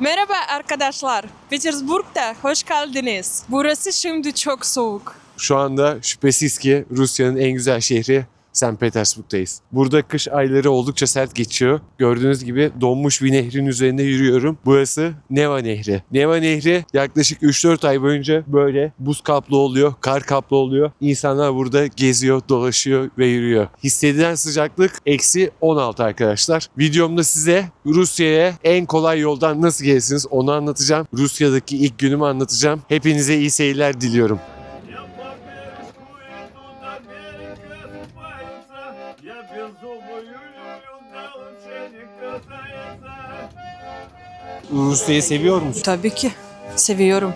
Merhaba arkadaşlar. Petersburg'da hoş geldiniz. Burası şimdi çok soğuk. Şu anda şüphesiz ki Rusya'nın en güzel şehri St. Petersburg'dayız. Burada kış ayları oldukça sert geçiyor. Gördüğünüz gibi donmuş bir nehrin üzerinde yürüyorum. Burası Neva Nehri. Neva Nehri yaklaşık 3-4 ay boyunca böyle buz kaplı oluyor, kar kaplı oluyor. İnsanlar burada geziyor, dolaşıyor ve yürüyor. Hissedilen sıcaklık -16 arkadaşlar. Videomda size Rusya'ya en kolay yoldan nasıl gelirsiniz onu anlatacağım. Rusya'daki ilk günümü anlatacağım. Hepinize iyi seyirler diliyorum. Rusya'yı seviyor musun? Tabii ki. Seviyorum.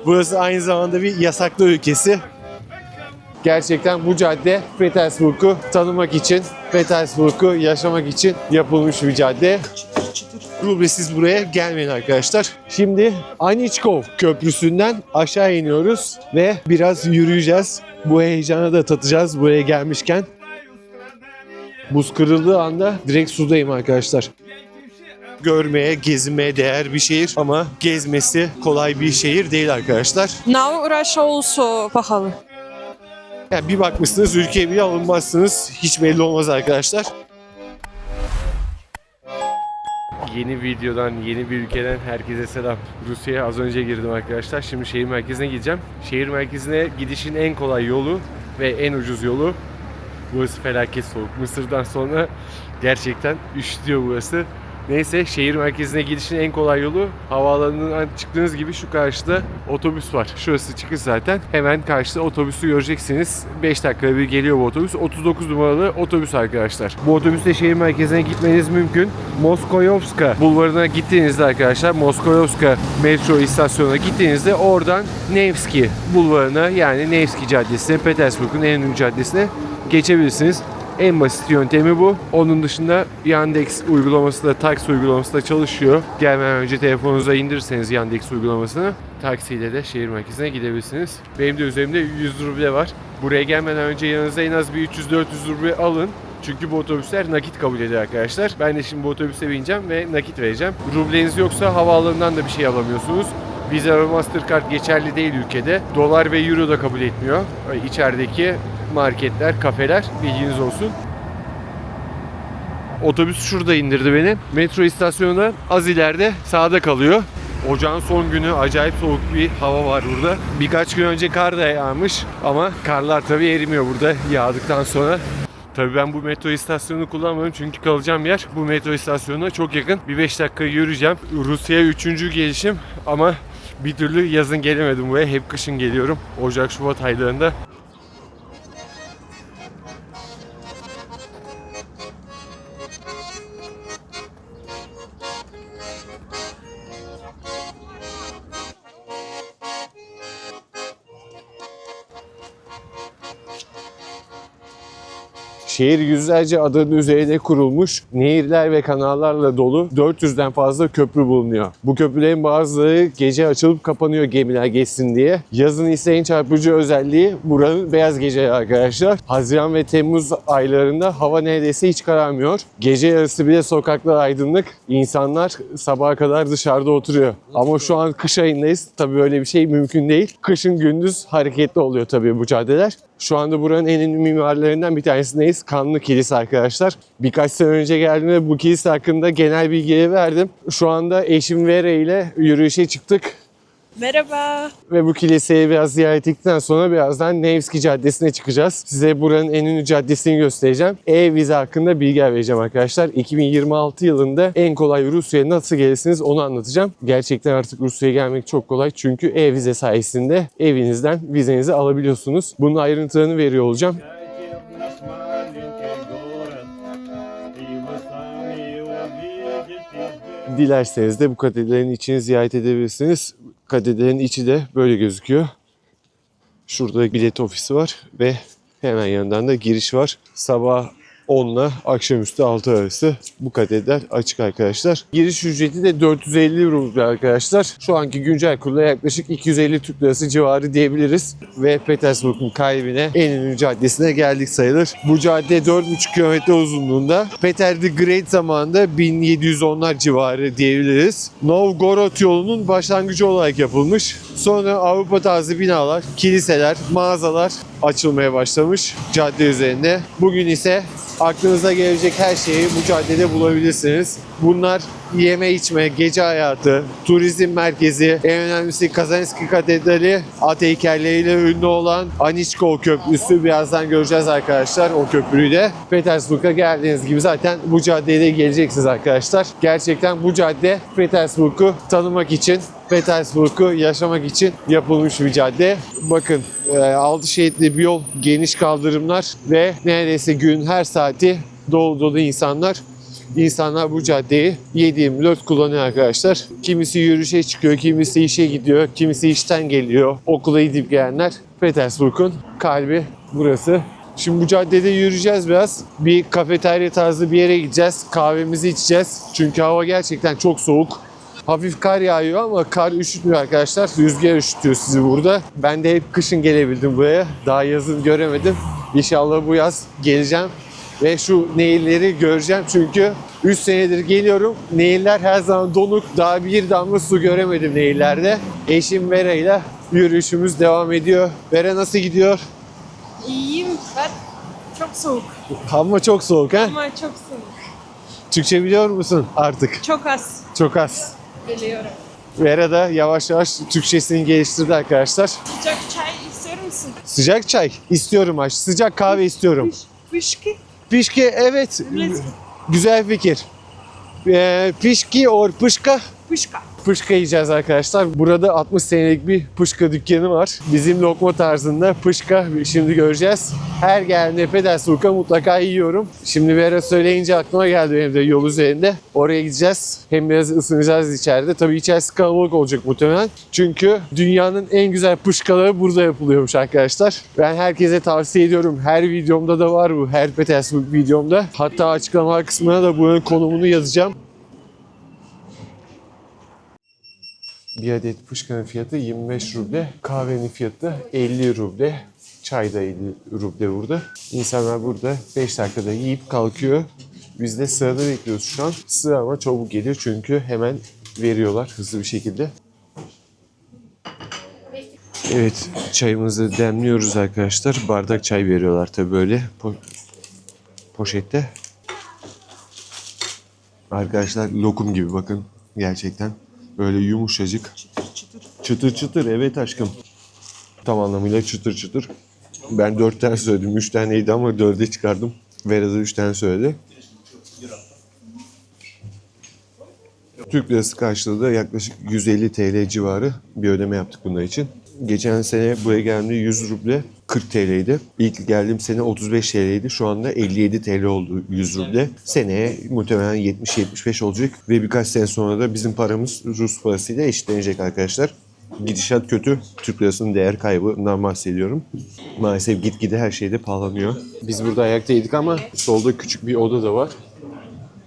Burası aynı zamanda bir yasaklı ülkesi. Gerçekten bu cadde Petersburg'u tanımak için, Petersburg'u yaşamak için yapılmış bir cadde. Rublesiz buraya gelmeyin arkadaşlar. Şimdi Aniçkov Köprüsü'nden aşağı iniyoruz ve biraz yürüyeceğiz. Bu heyecanı da tatacağız buraya gelmişken. Buz kırıldığı anda direkt sudayım arkadaşlar. Görmeye, gezinmeye değer bir şehir ama gezmesi kolay bir şehir değil arkadaşlar. Now Russia also pahalı. Yani bir bakmışsınız ülkeye bile alınmazsınız. Hiç belli olmaz arkadaşlar. Yeni videodan, yeni bir ülkeden herkese selam. Rusya'ya az önce girdim arkadaşlar. Şimdi şehir merkezine gideceğim. Şehir merkezine gidişin en kolay yolu ve en ucuz yolu. Burası felaket soğuk. Mısır'dan sonra gerçekten üşütüyor burası. Neyse şehir merkezine gidişin en kolay yolu havaalanından çıktığınız gibi şu karşıda otobüs var. Şurası çıkış zaten. Hemen karşıda otobüsü göreceksiniz. 5 dakikada bir geliyor bu otobüs. 39 numaralı otobüs arkadaşlar. Bu otobüsle şehir merkezine gitmeniz mümkün. Moskoyovska bulvarına gittiğinizde arkadaşlar Moskoyovska metro istasyonuna gittiğinizde oradan Nevski bulvarına yani Nevski Caddesi'ne Petersburg'un en ünlü caddesine geçebilirsiniz. En basit yöntemi bu. Onun dışında Yandex uygulaması da, taksi uygulaması da çalışıyor. Gelmeden önce telefonunuza indirirseniz Yandex uygulamasını taksiyle de şehir merkezine gidebilirsiniz. Benim de üzerimde 100 ruble var. Buraya gelmeden önce yanınıza en az bir 300-400 ruble alın. Çünkü bu otobüsler nakit kabul ediyor arkadaşlar. Ben de şimdi bu otobüse bineceğim ve nakit vereceğim. Rubleniz yoksa havaalanından da bir şey alamıyorsunuz. Visa ve Mastercard geçerli değil ülkede. Dolar ve Euro da kabul etmiyor. İçerideki marketler, kafeler bilginiz olsun. Otobüs şurada indirdi beni. Metro istasyonundan az ileride sağda kalıyor. Ocağın son günü acayip soğuk bir hava var burada. Birkaç gün önce kar da yağmış ama karlar tabii erimiyor burada yağdıktan sonra. Tabii ben bu metro istasyonunu kullanmıyorum çünkü kalacağım yer bu metro istasyonuna çok yakın. Bir 5 dakika yürüyeceğim. Rusya'ya 3. gelişim ama bir türlü yazın gelemedim buraya. Hep kışın geliyorum. Ocak, Şubat aylarında. Şehir yüzlerce adanın üzerine kurulmuş, nehirler ve kanallarla dolu 400'den fazla köprü bulunuyor. Bu köprülerin bazıları gece açılıp kapanıyor gemiler geçsin diye. Yazın ise en çarpıcı özelliği buranın beyaz geceleri arkadaşlar. Haziran ve Temmuz aylarında hava neredeyse hiç kararmıyor. Gece yarısı bile sokaklar aydınlık. İnsanlar sabaha kadar dışarıda oturuyor. Ama şu an kış ayındayız. Tabii böyle bir şey mümkün değil. Kışın gündüz hareketli oluyor tabii bu caddeler. Şu anda buranın en ünlü mimarlarından bir tanesindeyiz. Kanlı Kilise arkadaşlar. Birkaç sene önce geldiğimde bu kilise hakkında genel bilgileri verdim. Şu anda eşim Vera ile yürüyüşe çıktık. Merhaba. Ve bu kiliseyi biraz ziyaret ettikten sonra birazdan Nevski Caddesi'ne çıkacağız. Size buranın en ünlü caddesini göstereceğim. E-vize hakkında bilgi vereceğim arkadaşlar. 2026 yılında en kolay Rusya'ya nasıl gelirsiniz onu anlatacağım. Gerçekten artık Rusya'ya gelmek çok kolay. Çünkü e-vize sayesinde evinizden vizenizi alabiliyorsunuz. Bunun ayrıntılarını veriyor olacağım. Dilerseniz de bu katedralin içini ziyaret edebilirsiniz. Katedralin içi de böyle gözüküyor. Şurada bilet ofisi var ve hemen yanından da giriş var. Sabah 10 ile akşamüstü 6 arası bu katedral açık arkadaşlar. Giriş ücreti de 450 ruble arkadaşlar. Şu anki güncel kurla yaklaşık 250 Türk lirası civarı diyebiliriz. Ve Petersburg'un kalbine, en ünlü caddesine geldik sayılır. Bu cadde 4,5 kilometre uzunluğunda. Peter the Great zamanında 1710'lar civarı diyebiliriz. Novgorod yolunun başlangıcı olarak yapılmış. Sonra Avrupa tarzı binalar, kiliseler, mağazalar açılmaya başlamış cadde üzerinde. Bugün ise aklınıza gelecek her şeyi bu caddede bulabilirsiniz. Bunlar yeme içme, gece hayatı, turizm merkezi, en önemlisi Kazanski Katedrali, at heykelleriyle ünlü olan Aniçkov Köprüsü. Birazdan göreceğiz arkadaşlar o köprüyü de. Petersburg'a geldiğiniz gibi zaten bu caddeye de geleceksiniz arkadaşlar. Gerçekten bu cadde Petersburg'u tanımak için, Petersburg'u yaşamak için yapılmış bir cadde. Bakın 6 şeritli bir yol, geniş kaldırımlar ve neredeyse gün her saati dolu dolu insanlar. İnsanlar bu caddeyi 7/24 kullanıyor arkadaşlar. Kimisi yürüyüşe çıkıyor, kimisi işe gidiyor, kimisi işten geliyor. Okula gidip gelenler. Petersburg'un kalbi burası. Şimdi bu caddede yürüyeceğiz biraz. Bir kafeterya tarzı bir yere gideceğiz. Kahvemizi içeceğiz. Çünkü hava gerçekten çok soğuk. Hafif kar yağıyor ama kar üşütmüyor arkadaşlar. Rüzgar üşütüyor sizi burada. Ben de hep kışın gelebildim buraya. Daha yazın göremedim. İnşallah bu yaz geleceğim. Ve şu nehirleri göreceğim çünkü 3 senedir geliyorum. Nehirler her zaman donuk. Daha bir damla su göremedim nehirlerde. Eşim Vera ile yürüyüşümüz devam ediyor. Vera nasıl gidiyor? İyiyim. Ben çok soğuk. Ama çok soğuk ha? Ama çok soğuk. Türkçe biliyor musun artık? Çok az Çok az. biliyorum. Vera da yavaş yavaş Türkçesini geliştirdi arkadaşlar. Sıcak çay istiyor musun? Sıcak çay istiyorum aç. Sıcak kahve istiyorum. Pişki. Pişki evet. Let's Güzel fikir. Pişki or pışka. Pışka. Pışka yiyeceğiz arkadaşlar. Burada 60 senelik bir pışka dükkanı var. Bizim lokma tarzında pışka şimdi göreceğiz. Her geldiğimde Petersburg'a mutlaka yiyorum. Şimdi Vera söyleyince aklıma geldi benim de yol üzerinde. Oraya gideceğiz. Hem biraz ısınacağız içeride. Tabii içerisi kalabalık olacak muhtemelen. Çünkü dünyanın en güzel pışkaları burada yapılıyormuş arkadaşlar. Ben herkese tavsiye ediyorum. Her videomda da var bu. Her Petersburg videomda. Hatta açıklama kısmına da bunun konumunu yazacağım. Bir adet pışkanın fiyatı 25 ruble, kahvenin fiyatı 50 ruble, çay da 50 ruble burada. İnsanlar burada 5 dakikada yiyip kalkıyor. Biz de sırada bekliyoruz şu an. Sıra ama çabuk geliyor çünkü hemen veriyorlar hızlı bir şekilde. Evet, çayımızı demliyoruz arkadaşlar. Bardak çay veriyorlar tabii böyle poşette. Arkadaşlar lokum gibi bakın gerçekten. Böyle yumuşacık. Çıtır çıtır evet aşkım. Tam anlamıyla çıtır çıtır. Ben 4 tane söyledim. 3 taneydi ama 4'e çıkardım. Vera da 3 tane söyledi. Türk lirası karşılığı da yaklaşık 150 TL civarı bir ödeme yaptık bunlar için. Geçen sene buraya geldiğimde 100 ruble 40 TL'ydi. İlk geldiğim sene 35 TL'ydi. Şu anda 57 TL oldu 100 ruble. Seneye muhtemelen 70-75 olacak. Ve birkaç sene sonra da bizim paramız Rus parasıyla eşitlenecek arkadaşlar. Gidişat kötü. Türk lirasının değer kaybından bahsediyorum. Maalesef gitgide her şeyde pahalanıyor. Biz burada ayaktaydık ama solda küçük bir oda da var.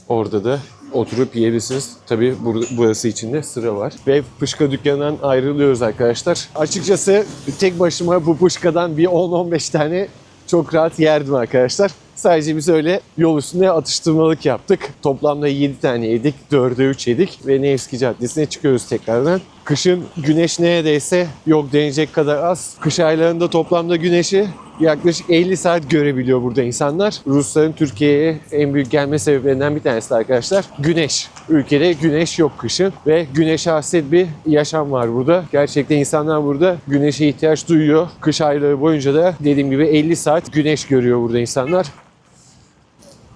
Orada da oturup yiyebilirsiniz. Tabii burası için de sıra var. Ve pışka dükkanından ayrılıyoruz arkadaşlar. Açıkçası tek başıma bu pışkadan bir 10-15 tane çok rahat yerdim arkadaşlar. Sadece biz öyle yol üstünde atıştırmalık yaptık. Toplamda 7 tane yedik, 4'e 3 yedik ve Nevski Caddesi'ne çıkıyoruz tekrardan. Kışın güneş neredeyse yok denecek kadar az. Kış aylarında toplamda güneşi yaklaşık 50 saat görebiliyor burada insanlar. Rusların Türkiye'ye en büyük gelme sebeplerinden bir tanesi de arkadaşlar güneş. Ülkede güneş yok kışın ve güneşe hasret bir yaşam var burada. Gerçekten insanlar burada güneşe ihtiyaç duyuyor. Kış ayları boyunca da dediğim gibi 50 saat güneş görüyor burada insanlar.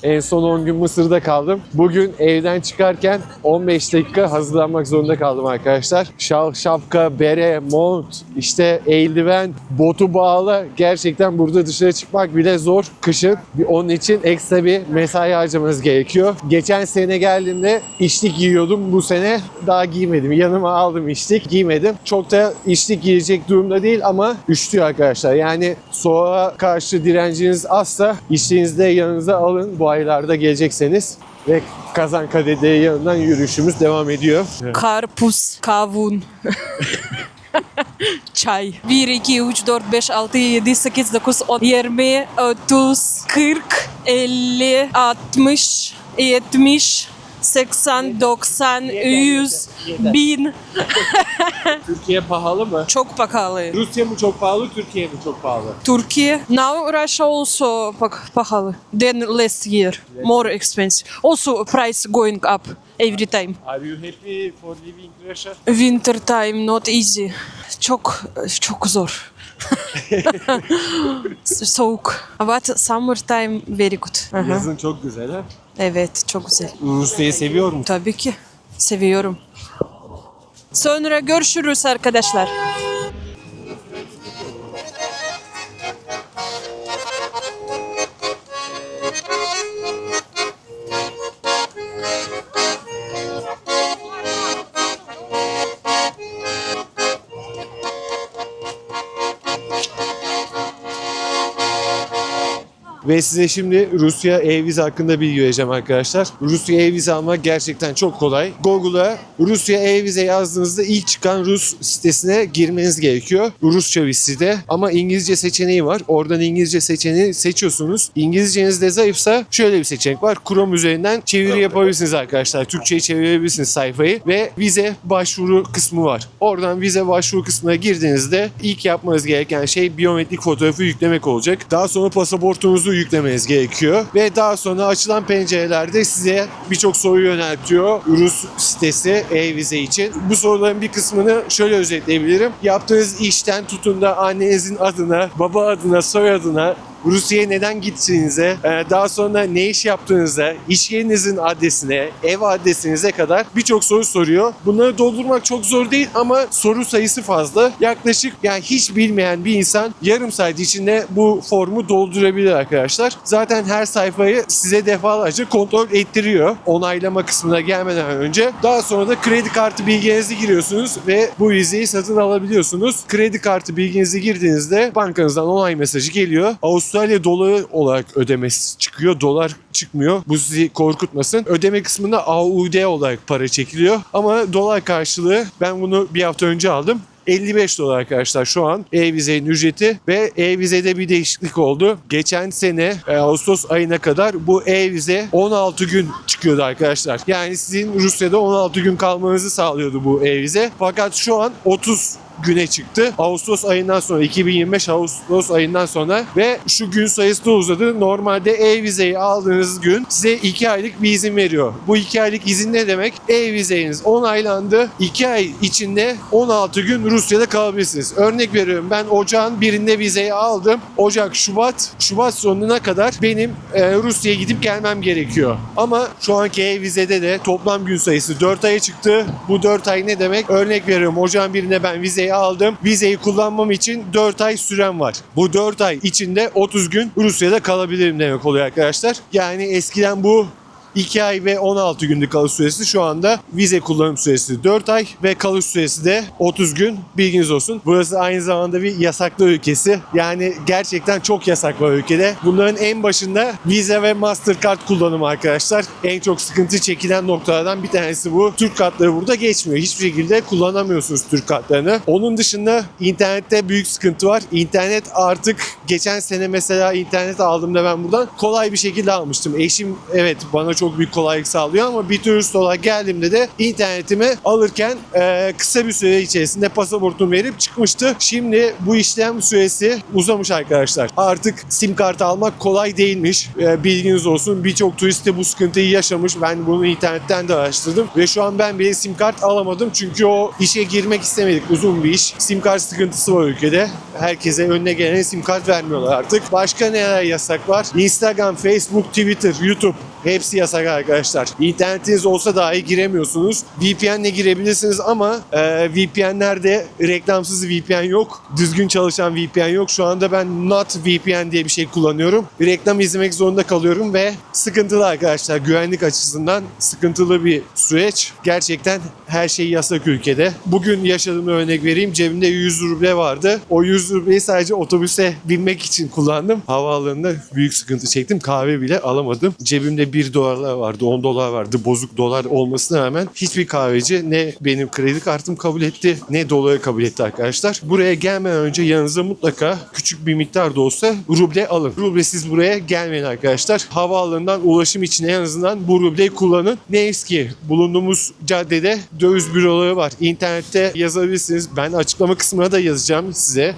En son 10 gün Mısır'da kaldım. Bugün evden çıkarken 15 dakika hazırlanmak zorunda kaldım arkadaşlar. Şal, şapka, bere, mont, işte eldiven, botu bağla. Gerçekten burada dışarı çıkmak bile zor kışın. Onun için ekstra bir mesai harcamanız gerekiyor. Geçen sene geldiğimde içlik giyiyordum. Bu sene daha giymedim. Yanıma aldım içlik, giymedim. Çok da içlik giyecek durumda değil ama üşütüyor arkadaşlar. Yani soğuğa karşı direnciniz azsa içliğinizi de yanınıza alın bu aylarda gelecekseniz. Ve Kazankale'de yanından yürüyüşümüz devam ediyor. Karpuz, kavun. Çay. 1, 2, 3, 4, 5, 6, 7, 8, 9, 10, 20, 30, 40, 50, 60, 70, 80, 90, 100, 1000. Türkiye pahalı mı? Çok pahalı. Rusya mı çok pahalı, Türkiye mi çok pahalı? Turkey. Now Russia also pahalı. Than last year. More expensive. Also price going up every time. Are you happy for living in Russia? Winter time not easy. Çok zor. Soğuk. But summer time very good. Aha. Yazın çok güzel ha. Evet, çok güzel. Rusya'yı seviyor musun? Tabii ki. Seviyorum. Sonra görüşürüz arkadaşlar. Ve size şimdi Rusya e-vize hakkında bilgi vereceğim arkadaşlar. Rusya e-vize almak gerçekten çok kolay. Google'a Rusya e-vize yazdığınızda ilk çıkan Rus sitesine girmeniz gerekiyor. Rusça bir site ama İngilizce seçeneği var. Oradan İngilizce seçeneği seçiyorsunuz. İngilizceniz de zayıfsa şöyle bir seçenek var. Chrome üzerinden çeviri yapabilirsiniz arkadaşlar. Türkçe'ye çevirebilirsiniz sayfayı ve vize başvuru kısmı var. Oradan vize başvuru kısmına girdiğinizde ilk yapmanız gereken şey biyometrik fotoğrafı yüklemek olacak. Daha sonra pasaportunuzu yüklemeniz gerekiyor ve daha sonra açılan pencerelerde size birçok soru yöneltiyor Rus sitesi e-vize için. Bu soruların bir kısmını şöyle özetleyebilirim. Yaptığınız işten tutun da annenizin adına, baba adına, soyadına, Rusya'ya neden gittiğinize, daha sonra ne iş yaptığınıza, iş yerinizin adresine, ev adresinize kadar birçok soru soruyor. Bunları doldurmak çok zor değil ama soru sayısı fazla. Yaklaşık yani hiç bilmeyen bir insan yarım saat içinde bu formu doldurabilir arkadaşlar. Zaten her sayfayı size defalarca kontrol ettiriyor onaylama kısmına gelmeden önce. Daha sonra da kredi kartı bilginizi giriyorsunuz ve bu vizeyi satın alabiliyorsunuz. Kredi kartı bilginizi girdiğinizde bankanızdan onay mesajı geliyor. Avustralya doları olarak ödemesi çıkıyor. Dolar çıkmıyor. Bu sizi korkutmasın. Ödeme kısmında AUD olarak para çekiliyor. Ama dolar karşılığı ben bunu bir hafta önce aldım. 55 dolar arkadaşlar şu an e-vizenin ücreti ve e-vizede bir değişiklik oldu. Geçen sene Ağustos ayına kadar bu e-vize 16 gün çıkıyordu arkadaşlar. Yani sizin Rusya'da 16 gün kalmanızı sağlıyordu bu e-vize. Fakat şu an 30 güne çıktı. Ağustos ayından sonra 2025 Ağustos ayından sonra ve şu gün sayısı da uzadı. Normalde e-vizeyi aldığınız gün size 2 aylık bir izin veriyor. Bu 2 aylık izin ne demek? E-vizeniz onaylandı. 2 ay içinde 16 gün Rusya'da kalabilirsiniz. Örnek veriyorum ben ocağın birinde vizeyi aldım. Ocak, Şubat sonuna kadar benim Rusya'ya gidip gelmem gerekiyor. Ama şu anki e-vizede de toplam gün sayısı 4 aya çıktı. Bu 4 ay ne demek? Örnek veriyorum ocağın birinde ben vizeyi aldım. Vizeyi kullanmam için 4 ay sürem var. Bu 4 ay içinde 30 gün Rusya'da kalabilirim demek oluyor arkadaşlar. Yani eskiden bu 2 ay ve 16 günlük kalış süresi, şu anda vize kullanım süresi 4 ay ve kalış süresi de 30 gün. Bilginiz olsun. Burası aynı zamanda bir yasaklı ülkesi. Yani gerçekten çok yasak var ülkede. Bunların en başında Visa ve Mastercard kullanımı arkadaşlar. En çok sıkıntı çekilen noktalardan bir tanesi bu. Türk kartları burada geçmiyor. Hiçbir şekilde kullanamıyorsunuz Türk kartlarını. Onun dışında internette büyük sıkıntı var. İnternet artık geçen sene mesela internet aldığımda ben buradan kolay bir şekilde almıştım. Eşim evet bana çok çok büyük kolaylık sağlıyor ama bir turist olarak geldiğimde de internetimi alırken kısa bir süre içerisinde pasaportumu verip çıkmıştı. Şimdi bu işlem süresi uzamış arkadaşlar. Artık sim kartı almak kolay değilmiş. Bilginiz olsun. Birçok turist de bu sıkıntıyı yaşamış. Ben bunu internetten de araştırdım ve şu an ben bile sim kart alamadım çünkü o işe girmek istemedik. Uzun bir iş. Sim kart sıkıntısı var ülkede. Herkese önüne gelene sim kart vermiyorlar artık. Başka neler yasak var? Instagram, Facebook, Twitter, YouTube. Hepsi yasak arkadaşlar. İnternetiniz olsa dahi giremiyorsunuz. VPN'le girebilirsiniz ama VPN'lerde reklamsız VPN yok. Düzgün çalışan VPN yok. Şu anda ben Not VPN diye bir şey kullanıyorum. Bir reklam izlemek zorunda kalıyorum ve sıkıntılı arkadaşlar. Güvenlik açısından sıkıntılı bir süreç. Gerçekten her şey yasak ülkede. Bugün yaşadığımı örnek vereyim. Cebimde 100 ruble vardı. O 100 rubleyi sadece otobüse binmek için kullandım. Havaalanında büyük sıkıntı çektim. Kahve bile alamadım. Cebimde 1 dolar vardı, 10 dolar vardı. Bozuk dolar olmasına rağmen hiçbir kahveci ne benim kredi kartım kabul etti ne doları kabul etti arkadaşlar. Buraya gelmeden önce yanınıza mutlaka küçük bir miktar da olsa ruble alın. Rublesiz buraya gelmeyin arkadaşlar. Havaalanından ulaşım için en azından bu rubleyi kullanın. Neyse ki bulunduğumuz caddede döviz büroları var. İnternette yazabilirsiniz. Ben açıklama kısmına da yazacağım size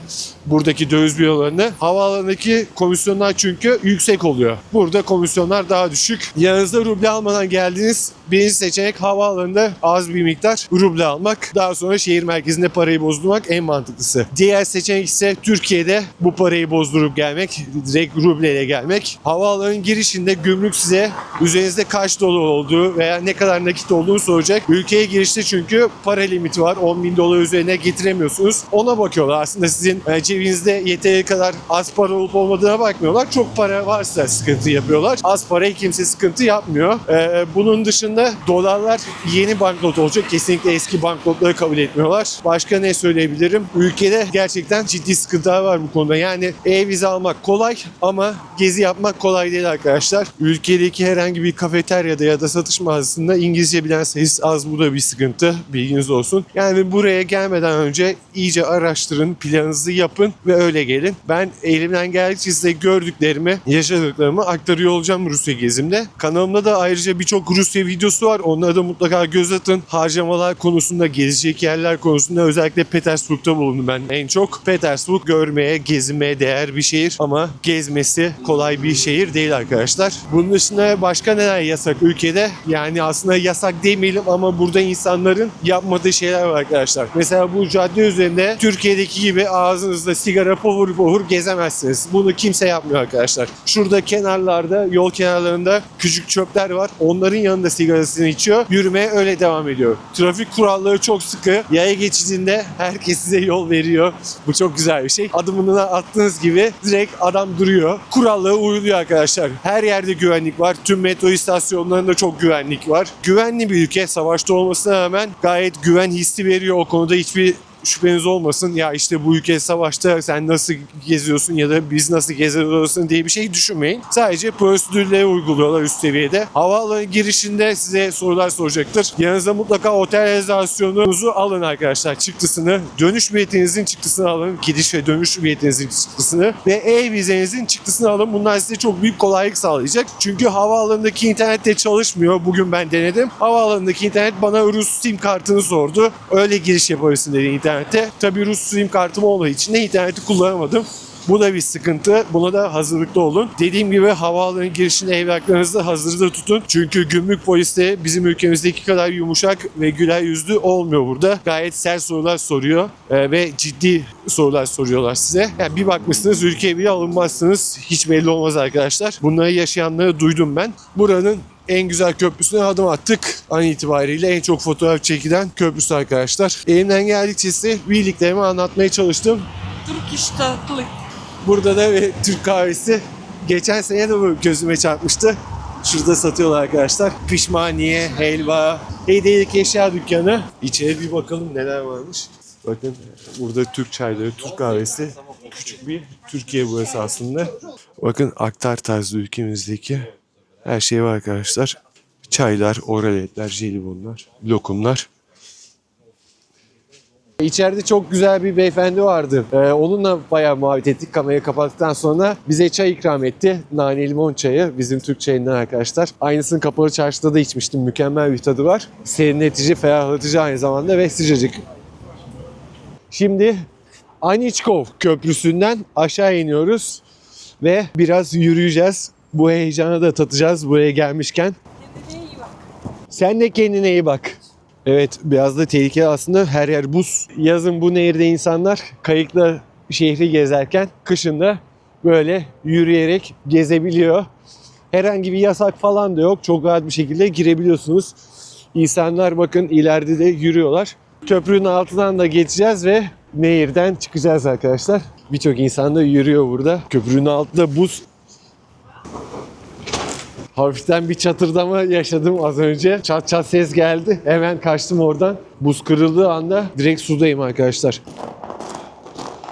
buradaki döviz bürolarını. Havaalanındaki komisyonlar çünkü yüksek oluyor. Burada komisyonlar daha düşük. Yanınızda ruble almadan geldiğiniz birinci seçenek havaalanında az bir miktar ruble almak. Daha sonra şehir merkezinde parayı bozdurmak en mantıklısı. Diğer seçenek ise Türkiye'de bu parayı bozdurup gelmek. Direkt rubleyle gelmek. Havaalanının girişinde gümrük size üzerinizde kaç dolar olduğu veya ne kadar nakit olduğunu soracak. Ülkeye girişte çünkü para limiti var. 10.000 dolar üzerine getiremiyorsunuz. Ona bakıyorlar. Aslında sizin cebinizde yeteri kadar az para olup olmadığına bakmıyorlar. Çok para varsa sıkıntı yapıyorlar. Az parayı kimse sıkıntı yapmıyor. Bunun dışında dolarlar yeni banknot olacak. Kesinlikle eski banknotları kabul etmiyorlar. Başka ne söyleyebilirim? Ülkede gerçekten ciddi sıkıntılar var bu konuda. Yani e-vize almak kolay ama gezi yapmak kolay değil arkadaşlar. Ülkedeki herhangi bir kafeteryada ya da satış mağazasında İngilizce bilen sayısı az. Bu da bir sıkıntı. Bilginiz olsun. Yani buraya gelmeden önce iyice araştırın, planınızı yapın ve öyle gelin. Ben elimden geldikçe size gördüklerimi, yaşadıklarımı aktarıyor olacağım Rusya gezimde. Kanalımda da ayrıca birçok Rusya videosu var. Onlara da mutlaka göz atın. Harcamalar konusunda, gezecek yerler konusunda özellikle Petersburg'da bulundum ben en çok. Petersburg görmeye, gezinmeye değer bir şehir ama gezmesi kolay bir şehir değil arkadaşlar. Bunun dışında başka neler yasak ülkede? Yani aslında yasak demeyelim ama burada insanların yapmadığı şeyler var arkadaşlar. Mesela bu cadde üzerinde Türkiye'deki gibi ağzınızda sigara povur povur gezemezsiniz. Bunu kimse yapmıyor arkadaşlar. Şurada kenarlarda, yol kenarlarında küçük çöpler var. Onların yanında sigarasını içiyor. Yürümeye öyle devam ediyor. Trafik kuralları çok sıkı. Yaya geçidinde herkes size yol veriyor. Bu çok güzel bir şey. Adımını attığınız gibi direkt adam duruyor. Kurallara uyuluyor arkadaşlar. Her yerde güvenlik var. Tüm metro istasyonlarında çok güvenlik var. Güvenli bir ülke. Savaşta olmasına rağmen gayet güven hissi veriyor. O konuda hiçbir şüpheniz olmasın. Ya işte bu ülke savaşta sen nasıl geziyorsun ya da biz nasıl geziyorsun diye bir şey düşünmeyin. Sadece prosedürleri uyguluyorlar üst seviyede. Havaalanı girişinde size sorular soracaktır. Yanınıza mutlaka otel rezervasyonunuzu alın arkadaşlar. Çıktısını, dönüş biletinizin çıktısını alın. Gidiş ve dönüş biletinizin çıktısını ve e-vizenizin çıktısını alın. Bunlar size çok büyük kolaylık sağlayacak. Çünkü havaalanındaki internet de çalışmıyor. Bugün ben denedim. Havaalanındaki internet bana Rus sim kartını sordu. Öyle giriş yapabilirsin dedi internette. Tabii Rus sim kartım olmadığı için de interneti kullanamadım. Bu da bir sıkıntı. Buna da hazırlıklı olun. Dediğim gibi havaalanı girişinde evraklarınızı hazırda tutun. Çünkü gümrük polisi de bizim ülkemizdeki kadar yumuşak ve güler yüzlü olmuyor burada. Gayet sert sorular soruyor ve ciddi sorular soruyorlar size. Yani bir bakmışsınız ülkeye bile alınmazsınız. Hiç belli olmaz arkadaşlar. Bunları yaşayanları duydum ben. Buranın en güzel köprüsüne adım attık. An itibariyle en çok fotoğraf çekilen köprüsü arkadaşlar. Elimden geldikçe size bildiklerimi anlatmaya çalıştım. Turkish tatlı. Burada da bir Türk kahvesi. Geçen sene de bu gözüme çarpmıştı. Şurada satıyorlar arkadaşlar. Pişmaniye, helva, hediyelik eşya dükkanı. İçeri bir bakalım neler varmış. Bakın burada Türk çayları, Türk kahvesi. Küçük bir Türkiye burası aslında. Bakın aktar tarzı ülkemizdeki her şey var arkadaşlar. Çaylar, oraletler, jelibonlar, lokumlar. İçeride çok güzel bir beyefendi vardı. Onunla bayağı muhabbet ettik kamerayı kapattıktan sonra. Bize çay ikram etti. Nane limon çayı. Bizim Türk çayından arkadaşlar. Aynısını Kapalı Çarşı'da da içmiştim. Mükemmel bir tadı var. Serinletici, ferahlatıcı aynı zamanda ve sıcacık. Şimdi Aniçkov Köprüsü'nden aşağı iniyoruz. Ve biraz yürüyeceğiz. Bu heyecanı da tatacağız buraya gelmişken. Sen de kendine iyi bak. Evet, biraz da tehlikeli aslında. Her yer buz. Yazın bu nehirde insanlar kayıkla şehri gezerken kışın da böyle yürüyerek gezebiliyor. Herhangi bir yasak falan da yok. Çok rahat bir şekilde girebiliyorsunuz. İnsanlar bakın ileride de yürüyorlar. Köprünün altından da geçeceğiz ve nehirden çıkacağız arkadaşlar. Birçok insan da yürüyor burada. Köprünün altında buz. Hafiften bir çatırdama yaşadım az önce. Çat çat ses geldi. Hemen kaçtım oradan. Buz kırıldığı anda direkt sudayım arkadaşlar.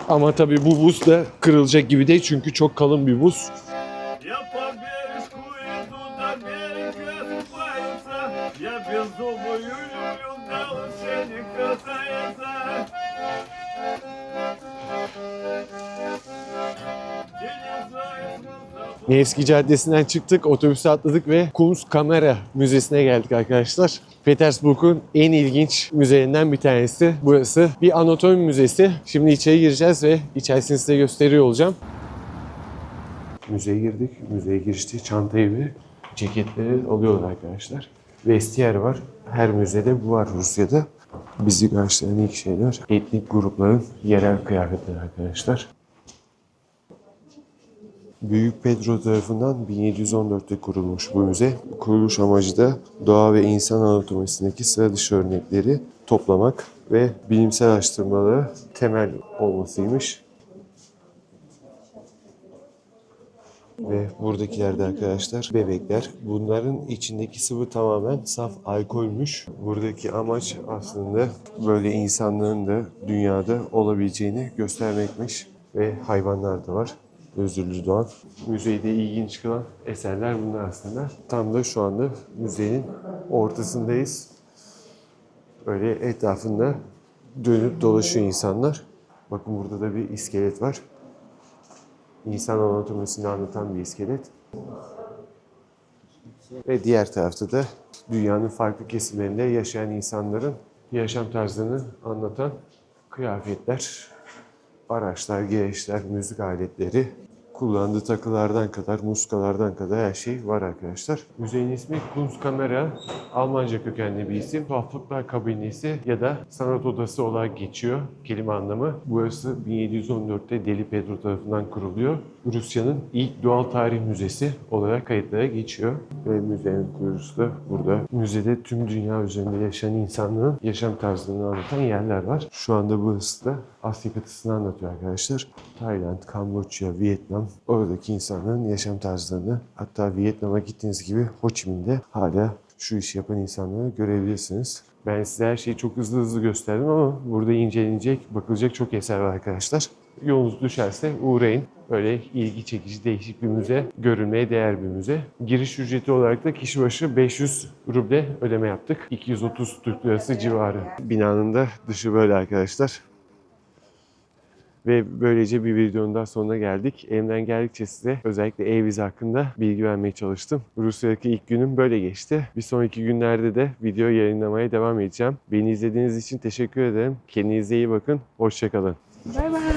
Ama tabii bu buz da kırılacak gibi değil çünkü çok kalın bir buz. Nevski Caddesi'nden çıktık, otobüse atladık ve Kunstkamera Müzesi'ne geldik arkadaşlar. Petersburg'un en ilginç müzelerinden bir tanesi burası. Bir anatomi müzesi. Şimdi içeri gireceğiz ve içerisini size gösteriyor olacağım. Müzeye girdik. Müzeye girişte çantayı ve ceketleri alıyorlar arkadaşlar. Vestiyer var. Her müzede bu var Rusya'da. Bizi karşılayan ilk şeyler etnik grupların yerel kıyafetleri arkadaşlar. Büyük Pedro tarafından 1714'te kurulmuş bu müze. Kuruluş amacı da doğa ve insan anatomisindeki sıra dışı örnekleri toplamak ve bilimsel araştırmalara temel olmasıymış. Ve buradakiler de arkadaşlar bebekler. Bunların içindeki sıvı tamamen saf alkolmüş. Buradaki amaç aslında böyle insanların da dünyada olabileceğini göstermekmiş. Ve hayvanlar da var. Özürlü doğan. Müzeyi de ilginç kılan eserler bunlar aslında. Tam da şu anda müzenin ortasındayız. Böyle etrafında dönüp dolaşıyor insanlar. Bakın burada da bir iskelet var. İnsan anatomisini anlatan bir iskelet. Ve diğer tarafta da dünyanın farklı kesimlerinde yaşayan insanların yaşam tarzını anlatan kıyafetler, araçlar, gereçler, müzik aletleri, kullandığı takılardan kadar, muskalardan kadar her şey var arkadaşlar. Müzenin ismi Kunstkamera, Almanca kökenli bir isim. Tuhaflıklar Kabinesi ya da Sanat Odası olarak geçiyor kelime anlamı. Burası 1714'te Deli Pedro tarafından kuruluyor. Rusya'nın ilk doğal tarih müzesi olarak kayıtlara geçiyor. Ve müzenin kurucusu da burada. Müzede tüm dünya üzerinde yaşayan insanların yaşam tarzını anlatan yerler var. Şu anda burası da Asya kıtasını anlatıyor arkadaşlar. Tayland, Kamboçya, Vietnam, oradaki insanların yaşam tarzlarını, hatta Vietnam'a gittiğiniz gibi Ho Chi Minh'de hala şu işi yapan insanları görebilirsiniz. Ben size her şeyi çok hızlı gösterdim ama burada incelenecek, bakılacak çok eser var arkadaşlar. Yolunuz düşerse uğrayın. Böyle ilgi çekici, değişik bir müze, görülmeye değer bir müze. Giriş ücreti olarak da kişi başı 500 ruble ödeme yaptık. 230 Türk lirası civarı. Binanın da dışı böyle arkadaşlar. Ve böylece bir videonun daha sonuna geldik. Elimden geldikçe size özellikle e-vize hakkında bilgi vermeye çalıştım. Rusya'daki ilk günüm böyle geçti. Bir sonraki günlerde de video yayınlamaya devam edeceğim. Beni izlediğiniz için teşekkür ederim. Kendinize iyi bakın. Hoşça kalın. Bye bye.